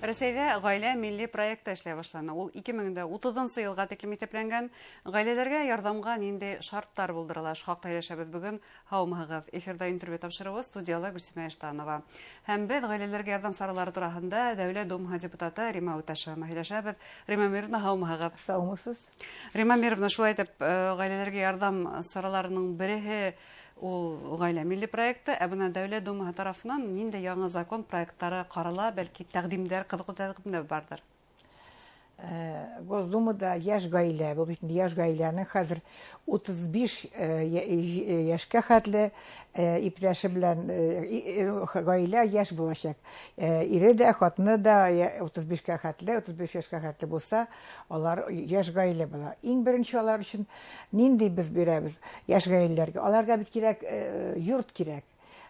Рәсәйдә гаилә милли проекты эшләй башлана. Ул 2030 елга тиклем итепләнгән. Гаиләләргә ярдәмгә нинди шарттар булдырыла? Шу хакта һөйләшәбез бүген. Һаумыгыз. Эфирда интервью тапшыруы студиялы Гөлсимә Эштанова. Һәм без гаиләләргә ярдәм саралары турында Дәүләт Думаһы депутаты Рима Үтәшева һөйләшәбез. Рима Мировна, һаумыгыз. Саумысыз. Рима Мировна, шулай итеп, гаиләләргә ярдәм сараларының береһе ул гаилә милли проекты, ә бына Дәүләт Думаһы тарафынан нинди яңа закон проектлары карала, бәлки тәкъдимдәр, кызыклы тәкъдимдәр бардыр. Госдумада яшь гаилә, бу бит яшь гаиләнең хәзер 35 яшькә хәтле иптәше белән гаилә яшь булачак. Ире дә, хатыны да 35-кә хәтле, 35 яшькә хәтле булса, алар яшь гаилә була. Иң беренче алар өчен нинди без бирәбез яшь гаиләләргә? Аларга бит кирәк йорт кирәк,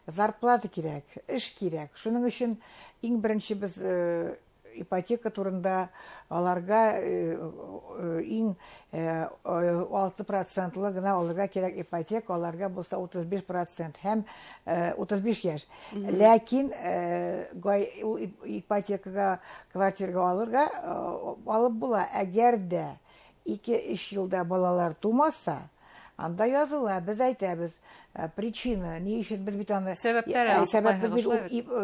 зарплата кирәк, эш кирәк. Шуның өчен иң беренче без ипотека турында аларга иң 6% гына аларга кирәк ипотека, аларга булса 35% һәм 35 яшь. Ләкин ипотекага, квартирага алырга алып була. Әгәр дә 2-3 елда балалар тумаса, анда языла, без әйтәбез, причина, ни өчен без бит аны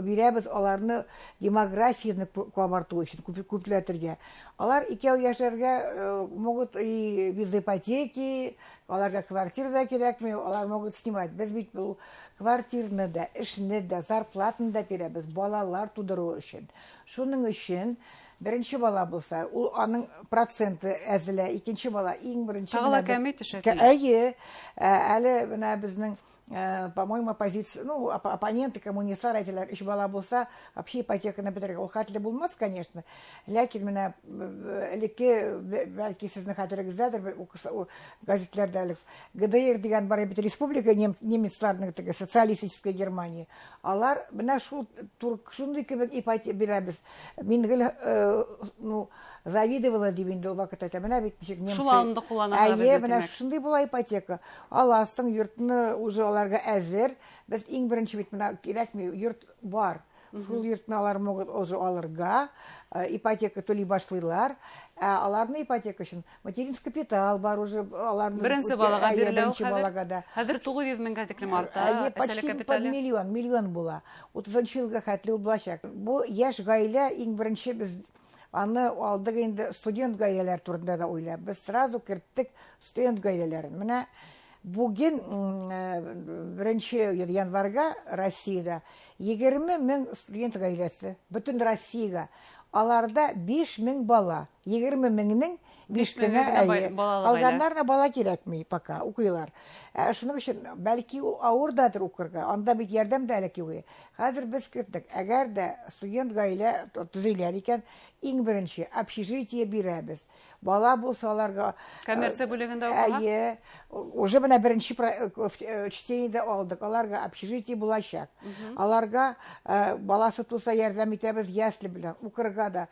бирәбез аларны демографияны кабарту өчен, күпләтергә. Алар икәү яшәргә могут и без ипотеки, аларга квартира да кирәкми, алар могут снимать. Без бит бу квартираны да, эшне дә, зарплатаны да бирәбез балалар тудыру өчен. Шуның өчен беренче бала булса, ул аның проценты әзелә, икенче бала иң беренче. Тагыла кәми төшәтелә. Әйе, әле менә безнең, по-моему, оппозиция, оппоненты, коммунистлар әйтәләр, 3 бала булса, вообще ипотеканы бетерергә. Ул хәтле булмас, конечно. Ләкин менә элекке, бәлки сезнең хәтерегездәдер, газетләрдә ГДР дигән бар бит республика, немецларның теге социалистическая Германия. Алар менә шул шундый кебек ипотека бирәбез. Мин завидовала дип инде ул вакытта. Менә бит ничек немцы. Шул анда кулланалар дип. Әйе, менә шундый була ипотека. Аласың йортны уже аларга әзер. Без иң беренче бит менә кирәкми йорт бар. Шул йортны алар могут уже алырга, ипотека төли башлыйлар. Аларны ипотека өчен материнский капитал бар уже аларның. Беренче балага бирелә хәзер. Хәзер 900 меңгә тиклем арта. Почти миллион була. 30 елга хәтле ул булачак. Бу яшь гаилә иң беренче без аны алдык инде студент гаиләләр турында да уйлап. Без сразу керттек студент гаиләләрен. Менә бүген 1 январьга Россиядә 20 мең студент гаиләсе, бөтен Россиягә. Аларда 5 мең бала, 20 меңнең 5 меңе алганнарына бала кирәкми пока укыйлар. Шуның өчен бәлки авырдадыр укырга, анда бит ярдәм дә әле юк. Хәзер без кердек. Әгәр дә студент гаилә төзиләр икән, иң беренче общежитие бирәбез. Бала булса аларга коммерция бүлегендә укыга. Әйе, уже менә беренче чтениедә алдык. Аларга общежитие булачак. Аларга баласы туса ярдәм итәбез ясли белән. Укырга да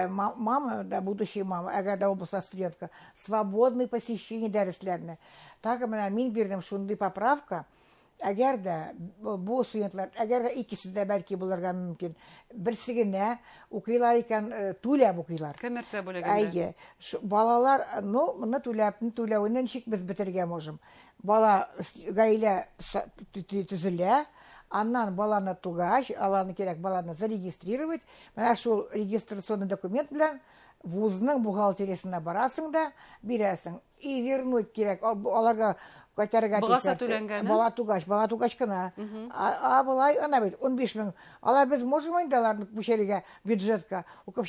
мама да будущая мама, әгәр дә булса студентка, свободный посещение дәресләрне. Так менә мин бирдем шундый поправка. Әгәр дә бу студентлар, әгәр дә икесе дә бәлки булырга мөмкин. Берсе генә укыйлар икән, түләп укыйлар. Коммерция бүлегендә. Әйе. Балалар, моны түләүеннән ничек без бетергә можем? Бала гаилә төзелә, аннан баланы тугач, аларны кирәк баланы зарегистрировать. Менә шул регистрационный документ белән вузның бухгалтериясына барасың да бирәсең. И вернуть кирәк. Аларга кайтарырга кирәк. Бала тугач кына. Болай ана бит 15 мең. Алар без можем инде аларны бүшәргә бюджетка. Укып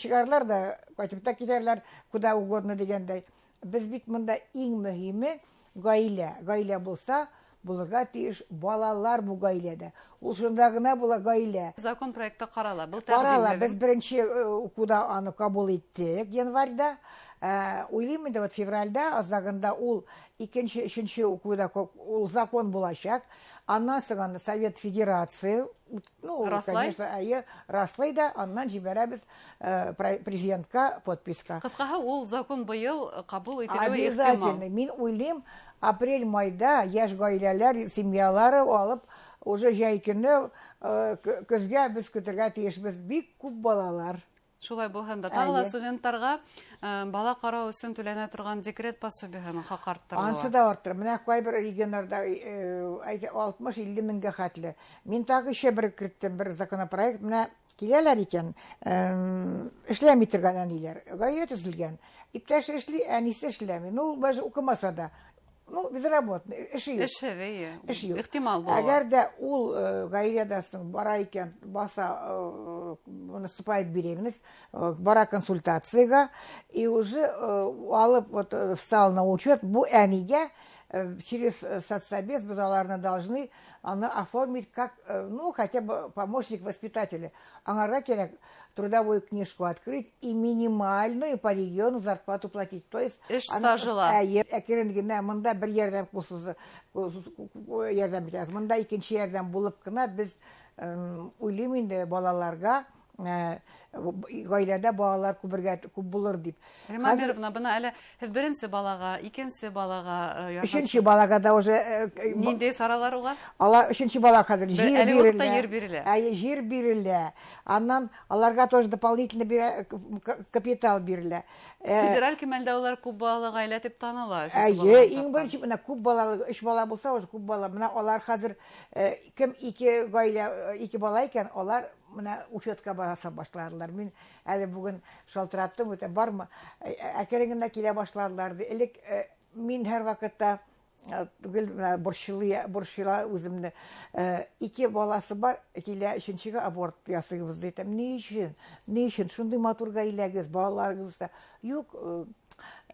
да кайтып та китәрләр куда угодно дигәндәй. Без бит монда иң мөһиме гаилә булса, булырга тиеш балалар бу гаиләдә. Ул шунда гына була гаилә. Закон проекты карала. Бу тәкъдимләр. Без беренче укуда аны кабул иттек январьда. Уйлыйм инде февральдә азагында ул икенче, өченче укуда ул закон булачак. Аннан соң Совет Федерации, конечно, раслый да, аннан җибәрәбез президентка подписка. Кыскаһы, ул закон быел кабул ителүе обязательно. Мин уйлыйм, апрель-майда яшь гаиләләр, семьялары алып, уже җәй көне көзгә без көтәргә тиешбез бик күп балалар. Шулай булганда тагы да студентларга бала карау өчен түләнә торган декрет пособиеның хакы арттырыла. Ансы да арттыр. Менә кайбер регионнарда 60-50 меңгә хәтле. Мин тагы еще бер киттем, бер законопроект. Менә киләләр икән, эшләми торган әниләр. Гаять үзелгән. Иптәш эшли, әнисе эшләми. Ну, бәҗ укымаса да. Ну, безработный, эше юк. Эше юк. Ихтимал булыр. Әгәр дә ул гаиләдәсен бара икән, баса наступает беременность, бара консультациягә, и уже алып вот встал на учет, бу әнигә через соцсобес без аларны должны оформить как, ну, хотя бы помощник воспитателя. Аңарга кирәк трудовую книжку открыть и минимальную по региону зарплату платить. То есть эш стажыла. Әкерендегенә монда бер ярдәм курсызы ярдәм бирәбез. Монда икенче ярдәм булып кына без уйлыйм инде балаларга гаиләдә балалар күп булыр дип. Римма Мировна, бына әле һез беренче балага, икенче балага Өченче балага да уже нинди саралар уга? Алар өченче бала хәзер җир бирелә. Җир бирелә. Аннан аларга тоже дополнительно капитал бирелә. Федераль кимәлдә улар күп балалы гаилә дип таныла. Иң беренче менә күп балалы, 3 бала булса, уже күп бала. Менә алар хәзер кем 2 гаилә, 2 бала икән, алар менә учетка баса башладылар. Мин әле бүген шалтыраттым, үтә бармы? Әкереңгә килә башладылар. Элек мин һәр вакытта борчыла үземне. 2 баласы бар, килә 3нчегә аборт ясыйбыз дитем. Ни өчен? Ни өчен шундый матур гаиләгез, балаларыгыз да юк.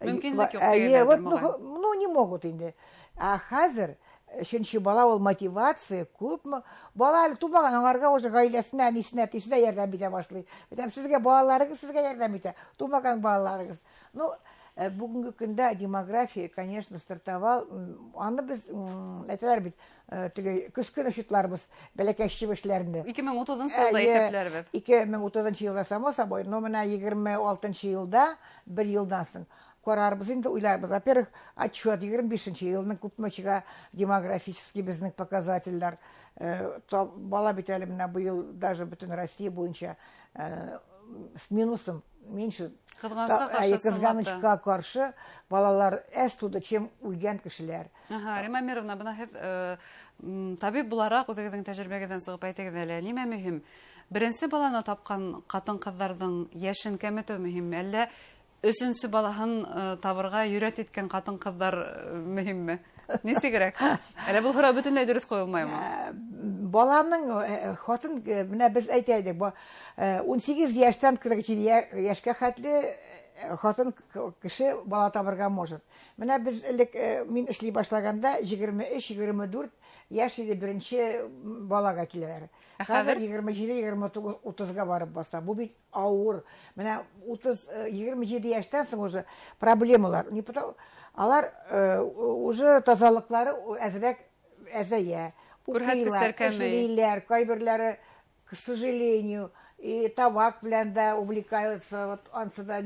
Мөмкинлек юк дигән. Ну, не могут инде. А хәзер 3нче бала ул мотивация күпме? Бала әле тумаган, аңарга уже гаиләсенә, әнисенә, тисенә ярдәм итә башлый. Әйтәм, сезгә балаларыгыз сезгә ярдәм итә. Тумаган балаларыгыз. Ну, бүгенге көндә демография, конечно, стартовал. Аны без әйтәләр бит, теге көскөн шутларыбыз бәләкәчче эшләрендә. 2030 елда итәпләрбез. 2030 елда само собой, но менә 26 елда, 1 елдан соң карарбыз инде, уйларбыз. Во-первых, отчет 25 елның күпмечегә демографический безнең показательләр. Бала бит әле менә быел даже бөтен Россия буенча с минусом меньше. Кызганычка каршы балалар әз туды, чем үлгән кешеләр. Римма Мировна, бына һез табиб буларак үзегезнең тәҗрибәгездән сыгып әйтегез әле, нимә мөһим? Беренче баланы тапкан хатын-кызларның яшен кәметү мөһим, әллә өченче балаһын табырга юрәт иткән хатын-кызлар мөһимме? Нисегрәк? Әле бу хора бөтенләй дөрес коелмаймы? Баламның хатын, менә без әйтәйдек, 18 яшьтән 47 яшькә хәтле хатын кеше бала табырга может. Менә без элек мин эшли башлаганда 23-24 яшь иде беренче балага киләләр. Хәзер 27-29, 30-га барып баса. Бу бит авыр. Менә 27 яшьтән соң уже проблемалар. Не потому алар уже тазалыклары әзрәк укыйлар, кайберләре, к сожалению, и табак белән дә увлекаются, вот ансыда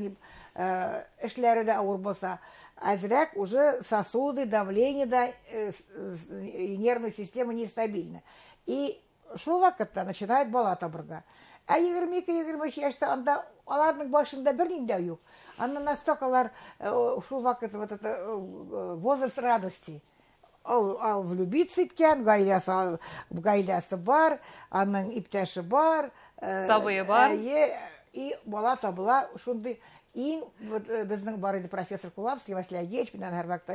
эшләре дә авыр булса, әзрәк уже сосуды, давление да, нервная система нестабильна. И шул вакытта начинает бала табырга. 22-23 яшьтә анда аларның башында бернинде юк. Аннан настолько шул вакыт вот это возраст радости. Ал влюбиться иткән, гаиләсе бар, аның иптәше бар, сабые бар. И бала табыла, шундый иң безнең бар иде профессор Кулапский Василий Агеевич белән һәр вакыт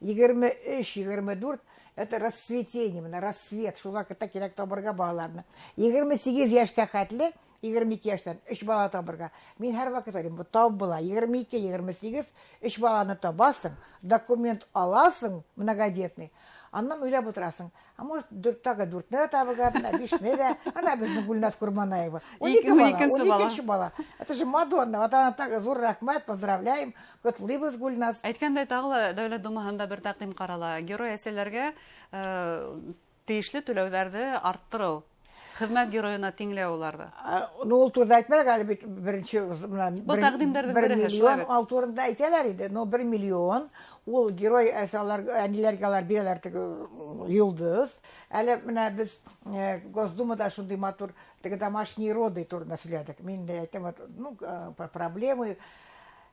23-24 это расцветение, менә рассвет, шул вакытта кирәк табырга балаларны. 28 яшькә хәтле 22 яшьтән 3 бала табырга. Мин һәр вакыт әйтәм, бу таб була 22-28, 3 баланы табасың, документ аласың многодетный. Аннан уйлап утырасың. А может, 4-4 табыга, 5-не дә, ана безнең Гульназ Курманаева. 12 бала. Это же Мадонна. Вот она так зур рәхмәт, поздравляем. Котлыйбыз Гульназ. Әйткәндәй, тагы Дәүләт Думаһында бер тәкъдим карала. Герой әсәрләргә тиешле түләүләрне арттыру. хезмәт героена тиңләү уларда. Ну, ул турында әйтмәдек әле бит беренче Бу тәкъдимдәрдән бере шулай бит. 1 миллион ал турында әйтәләр иде. Но 1 миллион ул герой әсәләр әниләргә алар бирәләр теге йолдыз. Әле менә без Госдумада шундый матур теге домашние роды турында сөйләдек. Мин дә әйтәм, ну, проблемы.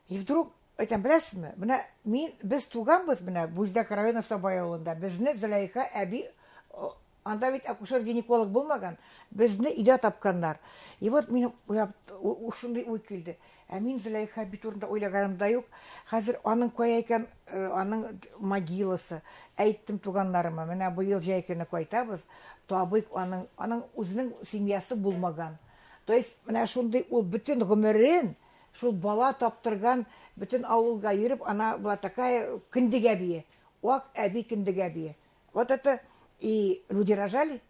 И вдруг әйтәм, беләсезме? Менә без туганбыз менә Буздак районы Сабай авылында. Безне Зөләйха әби анда бит акушер-гинеколог булмаган. Безне өйдә тапканнар. И вот мин шундый уй килде. Ә мин Зөләйха бит турында уйлаганымда юк. Хәзер аның кая икән, аның могиласы. Әйттем туганнарыма, менә бу ел җәй көне кайтабыз. Табык аның үзенең семьясы булмаган. То есть менә шундый ул бөтен гомерен шул бала таптырган, бөтен авылга йөреп, ана була такая киндигә бие. Ак әби киндигә бие. Вот это и люди рожали.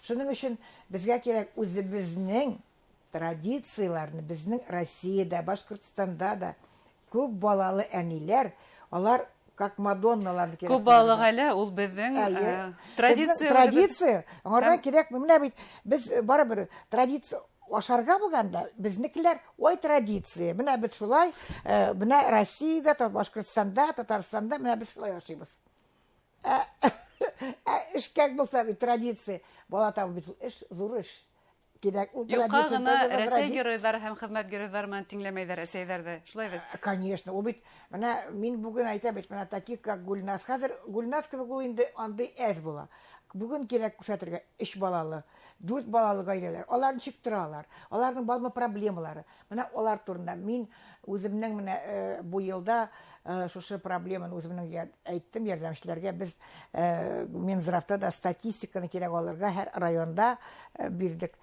Шуның өчен безгә кирәк үзебезнең традицияларны, безнең Россиядә, Башкортстанда да күп балалы әниләр, алар как Мадонналар кирәк. Күп балалы гаилә ул безнең традиция. Аңардан кирәк, менә бит без барыбер традиция ашарга булганда, безнекеләр ой традиция. Менә без шулай, менә Россиядә, Башкортстанда, Татарстанда менә без шулай ашыйбыз. Эшкәк булса бит традиция, бала табып бит эш зур эш. Юкка гына Рәсәй геройлары һәм хезмәт геройлары менән тиңләмәйдәр Рәсәйдәрдә. Шулай бит. Конечно, ул бит менә мин бүген әйтәм бит, менә таких как Гульнас. Хәзер Гульнас кебек ул инде андый әз була. Бүген кирәк күрсәтергә 3 балалы, 4 балалы гаиләләр. Алар ничек торалар? Аларның балма проблемалары. Менә алар турында мин үземнең менә бу елда шушы проблеманы үземнең әйттем ярдәмчеләргә. Без Минздравта да статистиканы кирәк алырга һәр районда бирдек.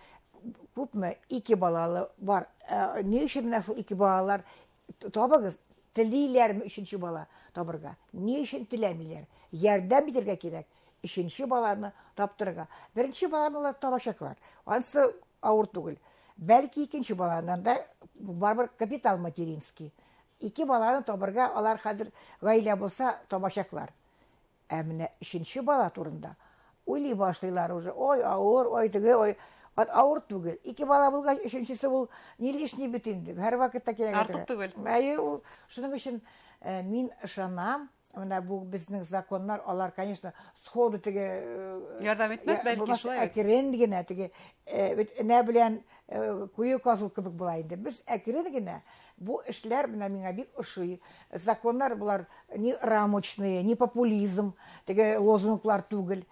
Күпме 2 балалы бар. Ни өчен менә шул 2 балалар табыгыз? Телиләрме 3нче бала табырга? Ни өчен теләмиләр? Ярдәм бирергә кирәк. 3нче баланы таптырга. 1нче баланы алар табачаклар. Ансы авыр түгел. Бәлки 2нче баладан да барбыр капитал материнский. 2 баланы табырга алар хәзер гаилә булса табачаклар. Ә менә 3нче бала турында уйлый башлыйлар уже. Ой, авыр, ой теге, ой авыр түгел. 2 бала булгач, 3нчесе ул ни лишний бит инде. Һәр вакытта кирәк. Артык түгел. Шуның өчен мин ышанам. Менә бу безнең законнар, алар, конечно, сходу теге ярдәм итмәс, бәлки шулай. Әкрен генә теге нә белән куе казу кебек була инде. Без әкрен генә бу эшләр менә миңа бик ошый. Законнар булар ни рамочные, ни популизм, теге лозунглар түгел,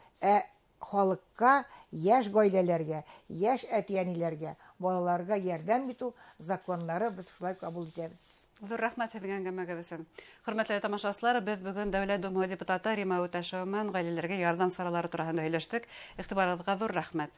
халыкка, яшь гаиләләргә, яшь әтиәниләргә, балаларга ярдәм итү законнары без шулай кабул итәбез. Зур рәхмәт һеҙгә әңгәмәгеҙ өсөн. Хөрмәтле тамашасылар, без бүген Дәүләт Думаһы депутаты Рима Үтәшева менән гаиләләргә ярдәм саралары тураһында һөйләштек. Игътибарығыҙға зур рәхмәт.